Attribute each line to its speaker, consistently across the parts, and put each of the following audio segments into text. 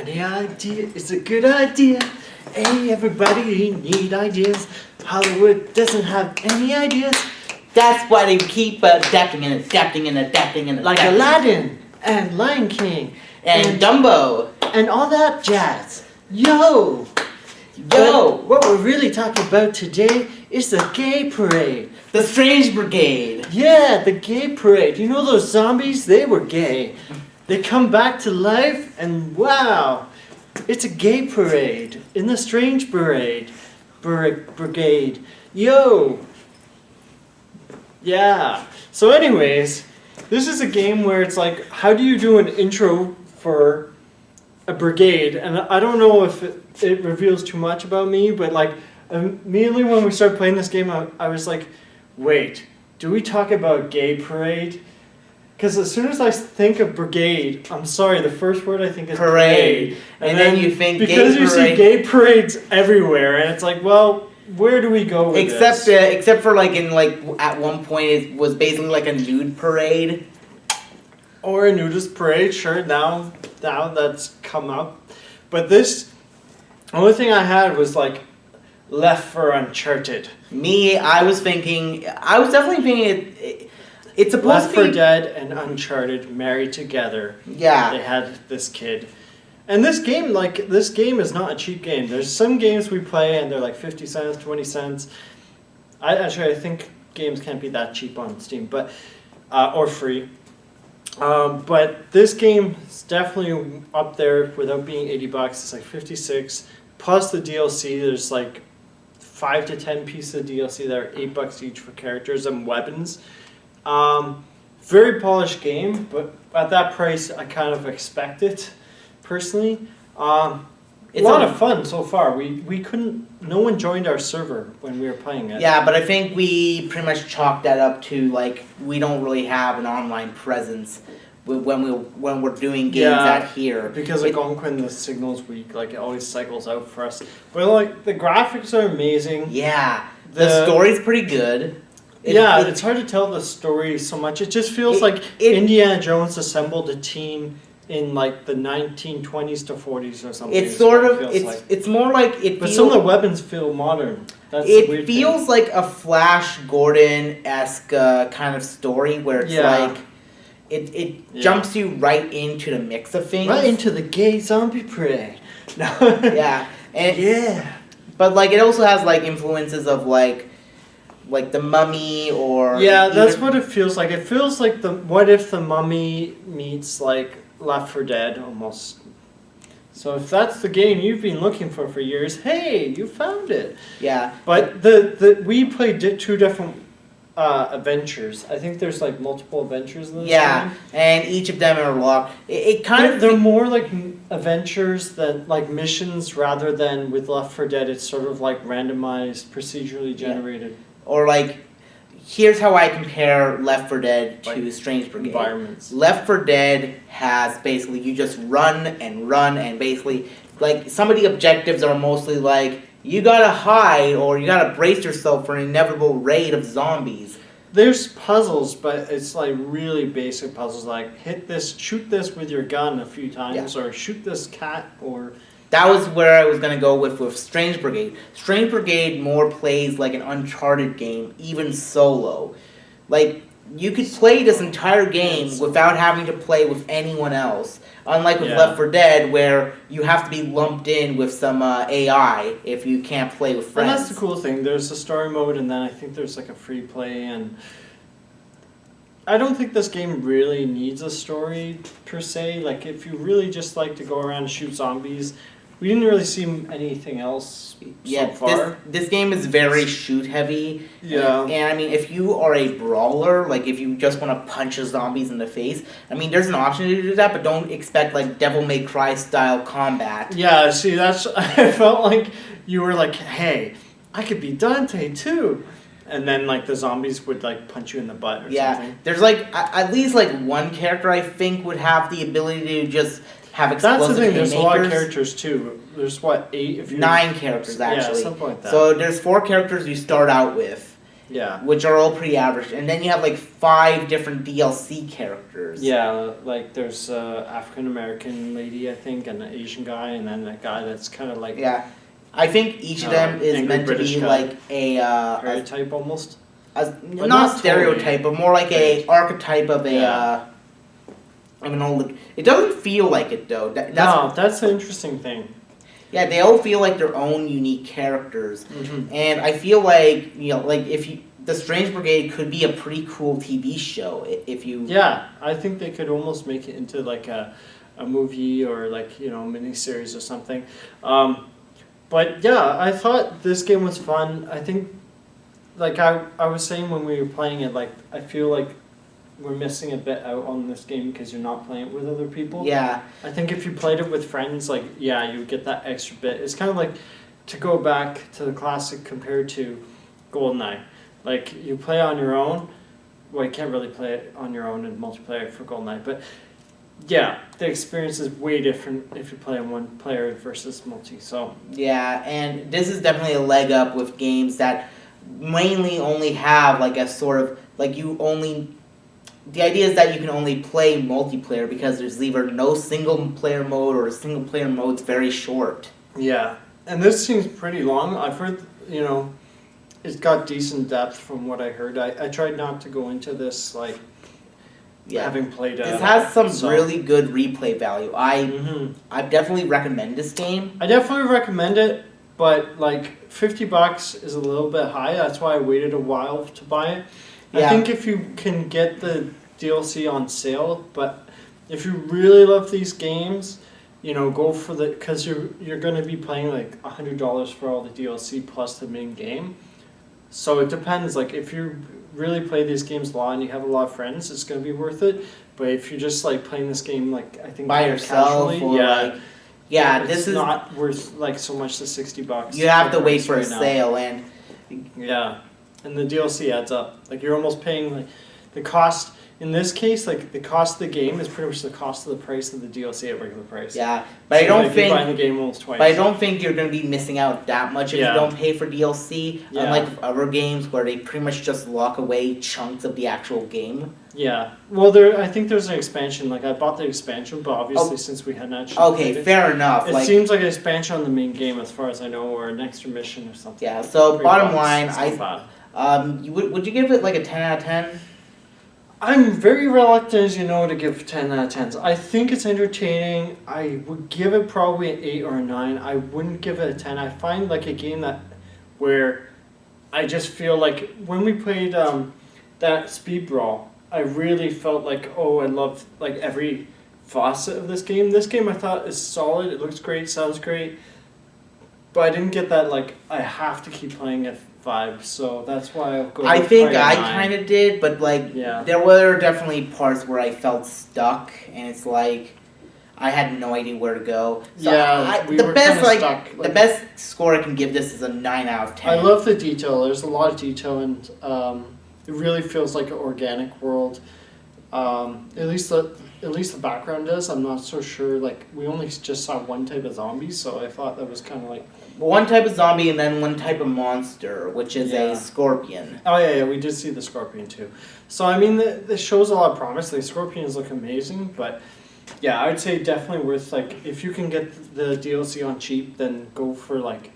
Speaker 1: Any idea is a good idea. Hey, everybody, you need ideas. Hollywood doesn't have any ideas.
Speaker 2: That's why they keep adapting and adapting and adapting and
Speaker 1: Like
Speaker 2: adapting.
Speaker 1: Aladdin and Lion King
Speaker 2: And Dumbo.
Speaker 1: and all that jazz. Yo!
Speaker 2: Yo!
Speaker 1: What we're really talking about today is the gay parade.
Speaker 2: The Strange Brigade.
Speaker 1: Yeah, the gay parade. You know those zombies? They were gay. They come back to life and wow, it's a gay parade in the Strange Parade. Brigade. Yo! Yeah. So anyways, this is a game where it's like, how do you do an intro for a brigade? And I don't know if it reveals too much about me, but like immediately when we started playing this game, I was like, wait, do we talk about gay parade? Because as soon as I think of brigade, I'm sorry, the first word I think is
Speaker 2: Parade. And then you think gay
Speaker 1: because you see
Speaker 2: parade.
Speaker 1: gay parades everywhere, and it's like, well, where do we go with this?
Speaker 2: Except for like in like at one point it was basically like a nude parade.
Speaker 1: Or a nudist parade, sure, now that's come up. But this, the only thing I had was like, Left for Uncharted.
Speaker 2: I was definitely thinking it's supposed
Speaker 1: Left
Speaker 2: to be...
Speaker 1: 4 Dead and Uncharted married together.
Speaker 2: Yeah.
Speaker 1: They had this kid. And this game is not a cheap game. There's some games we play and they're like 50 cents, 20 cents. I think games can't be that cheap on Steam, but or free. But this game is definitely up there without being $80. It's like 56 plus the DLC. There's like 5 to 10 pieces of DLC that are $8 each for characters and weapons. Very polished game, but at that price, I kind of expect it personally. It's a lot of fun so far. No one joined our server when we were playing it.
Speaker 2: Yeah, but I think we pretty much chalked that up to like we don't really have an online presence when we're doing games out here.
Speaker 1: Because of Algonquin, the signal's weak. Like it always cycles out for us. But like the graphics are amazing.
Speaker 2: Yeah, the story's pretty good.
Speaker 1: It's hard to tell the story so much. It just feels like Indiana Jones assembled a team in like the 1920s to 40s or something.
Speaker 2: It's sort of it's more like it.
Speaker 1: But some of the weapons feel modern. That's the weird thing.
Speaker 2: Feels like a Flash Gordon-esque kind of story where it's like it jumps you right into the mix of things.
Speaker 1: Right into the gay zombie parade. No.
Speaker 2: Yeah. But like it also has like influences of like the Mummy or
Speaker 1: that's what it feels like. It feels like what if the Mummy meets like Left 4 Dead almost. So if that's the game you've been looking for years, hey, you found it.
Speaker 2: Yeah.
Speaker 1: But we played 2 different adventures. I think there's like multiple adventures in this game.
Speaker 2: And each of them are locked.
Speaker 1: They're more like adventures than like missions rather than with Left 4 Dead. It's sort of like randomized, procedurally generated.
Speaker 2: Or like, here's how I compare Left 4 Dead to Strange Brigade.
Speaker 1: Environments.
Speaker 2: Left 4 Dead has basically, you just run and basically, like, some of the objectives are mostly like, you gotta hide or you gotta brace yourself for an inevitable raid of zombies.
Speaker 1: There's puzzles, but it's like really basic puzzles, like hit this, shoot this with your gun a few times, or shoot this cat, or...
Speaker 2: That was where I was going to go with Strange Brigade. Strange Brigade more plays like an Uncharted game, even solo. Like, you could play this entire game without having to play with anyone else. Unlike with Left 4 Dead, where you have to be lumped in with some AI if you can't play with friends.
Speaker 1: And that's the cool thing. There's a story mode, and then I think there's like a free play, and... I don't think this game really needs a story, per se. Like, if you really just like to go around and shoot zombies... We didn't really see anything else so far.
Speaker 2: This game is very shoot heavy.
Speaker 1: Yeah.
Speaker 2: And I mean, if you are a brawler, like if you just want to punch the zombies in the face, I mean, there's an option to do that, but don't expect like Devil May Cry style combat.
Speaker 1: Yeah, see, I felt like you were like, hey, I could be Dante too. And then like the zombies would like punch you in the butt or something.
Speaker 2: There's like, at least like one character I think would have the ability to just... have explosive
Speaker 1: That's the thing. There's
Speaker 2: haymakers.
Speaker 1: A lot of characters too. There's what, 8? If you
Speaker 2: 9 characters actually.
Speaker 1: Yeah, something like that.
Speaker 2: So there's 4 characters you start out with,
Speaker 1: Yeah.
Speaker 2: which are all pretty average, and then you have like 5 different DLC characters.
Speaker 1: Yeah, like there's a African American lady, I think, and an Asian guy, and then a guy that's kind of like
Speaker 2: Yeah, I think each of them is
Speaker 1: angry
Speaker 2: meant to
Speaker 1: British
Speaker 2: be
Speaker 1: guy.
Speaker 2: like a
Speaker 1: stereotype almost.
Speaker 2: not
Speaker 1: not
Speaker 2: stereotype, but more like a archetype of a of an old. It doesn't feel like it though.
Speaker 1: That's an interesting thing.
Speaker 2: Yeah, they all feel like their own unique characters,
Speaker 1: Mm-hmm.
Speaker 2: and I feel like like if you. The Strange Brigade could be a pretty cool TV show if you.
Speaker 1: Yeah, I think they could almost make it into like a movie or like miniseries or something. But yeah, I thought this game was fun. I think, like I was saying when we were playing it, like I feel like we're missing a bit out on this game because you're not playing it with other people.
Speaker 2: Yeah.
Speaker 1: I think if you played it with friends, like you would get that extra bit. It's kind of like to go back to the classic compared to GoldenEye. Like, you play on your own. Well, you can't really play it on your own in multiplayer for GoldenEye, but yeah, the experience is way different if you play on one player versus multi. So
Speaker 2: Yeah, and this is definitely a leg up with games that mainly only have like a sort of like you only. The idea is that you can only play multiplayer because there's either no single player mode or a single player mode's very short.
Speaker 1: yeah, and this seems pretty long. I've heard it's got decent depth from what I heard. I tried not to go into this like having played it.
Speaker 2: This has some really good replay value.
Speaker 1: Mm-hmm.
Speaker 2: I definitely recommend this game.
Speaker 1: I definitely recommend it, but like $50 is a little bit high. That's why I waited a while to buy it.
Speaker 2: Yeah.
Speaker 1: I think if you can get the DLC on sale, but if you really love these games, go for because you're going to be paying like $100 for all the DLC plus the main game. So it depends. Like if you really play these games a lot and you have a lot of friends, it's going to be worth it. But if you're just like playing this game, like I think
Speaker 2: By yourself,
Speaker 1: casually,
Speaker 2: or
Speaker 1: this is not worth like so much the $60.
Speaker 2: You have to wait for a
Speaker 1: right now.
Speaker 2: sale, and
Speaker 1: and the DLC adds up. Like you're almost paying like the cost. In this case, like the cost of the game is pretty much the cost of the price of the DLC at regular price.
Speaker 2: Yeah, but
Speaker 1: so
Speaker 2: I don't
Speaker 1: like
Speaker 2: think.
Speaker 1: You're buying the game almost twice.
Speaker 2: But I don't think you're going to be missing out that much if you
Speaker 1: Yeah.
Speaker 2: don't pay for DLC.
Speaker 1: Yeah.
Speaker 2: Unlike other games where they pretty much just lock away chunks of the actual game.
Speaker 1: Yeah. Well, I think there's an expansion. Like I bought the expansion, but obviously since we hadn't actually played
Speaker 2: Okay,
Speaker 1: it,
Speaker 2: fair enough.
Speaker 1: it seems like an expansion on the main game, as far as I know, or an extra mission or something.
Speaker 2: Yeah. So
Speaker 1: $3.
Speaker 2: bottom line,
Speaker 1: It's not bad.
Speaker 2: would you give it like a 10 out of 10?
Speaker 1: I'm very reluctant, to give 10 out of 10s. I think it's entertaining. I would give it probably an 8 or a 9. I wouldn't give it a 10. I find like a game where I just feel like when we played that Speed Brawl, I really felt like, I loved like every facet of this game. This game I thought is solid. It looks great, sounds great. But I didn't get that like I have to keep playing it vibe, so that's why I'll go.
Speaker 2: I think I kind of did, but like there were definitely parts where I felt stuck, and it's like I had no idea where to go. So the best score I can give this is a 9 out of 10.
Speaker 1: I love the detail. There's a lot of detail, and it really feels like an organic world. At least the background does. I'm not so sure. Like we only just saw one type of zombie, so I thought that was kind of like.
Speaker 2: One type of zombie and then one type of monster, which is a scorpion.
Speaker 1: Oh yeah, we did see the scorpion too. So I mean, this shows a lot of promise. The scorpions look amazing, but yeah, I would say definitely worth like if you can get the DLC on cheap, then go for like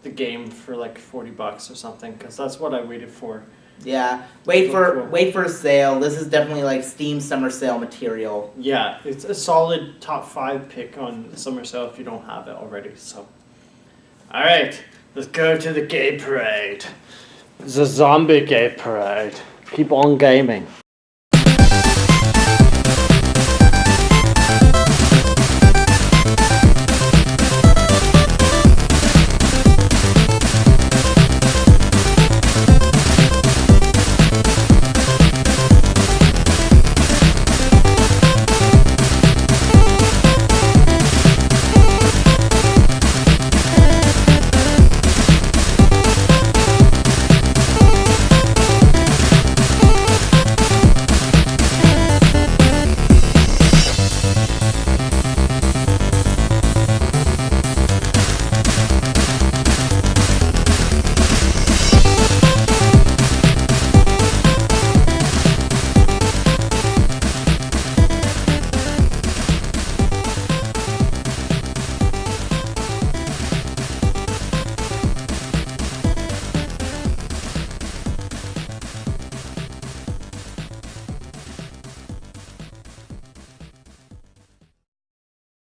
Speaker 1: the game for like $40 or something, because that's what I waited for.
Speaker 2: Yeah, wait for a sale. This is definitely like Steam summer sale material.
Speaker 1: Yeah, it's a solid top 5 pick on summer sale if you don't have it already. So. Alright, let's go to the gay parade. The zombie gay parade. Keep on gaming.